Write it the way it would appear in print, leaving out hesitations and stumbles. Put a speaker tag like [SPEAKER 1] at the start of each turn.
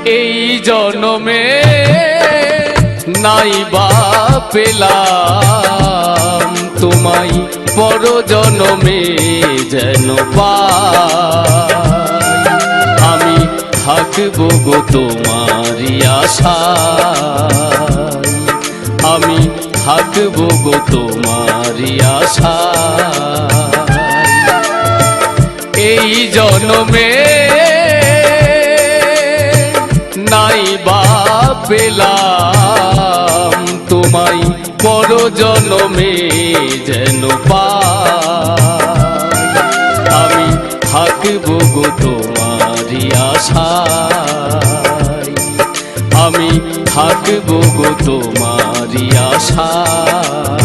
[SPEAKER 1] এই জনমে নাই বা পেলাম তোমায়, পর জনমে যেন পাই। আমি থাকবো গো তোমারই আশায়, আমি থাকবো গো তোমারই আশায়। এই জনমে নাই বা পেলাম তোমায়, পর জনমে যেন পাই। আমি থাকবো গো তোমারই আশায়, আমি থাকবো গো তোমারই আশায়।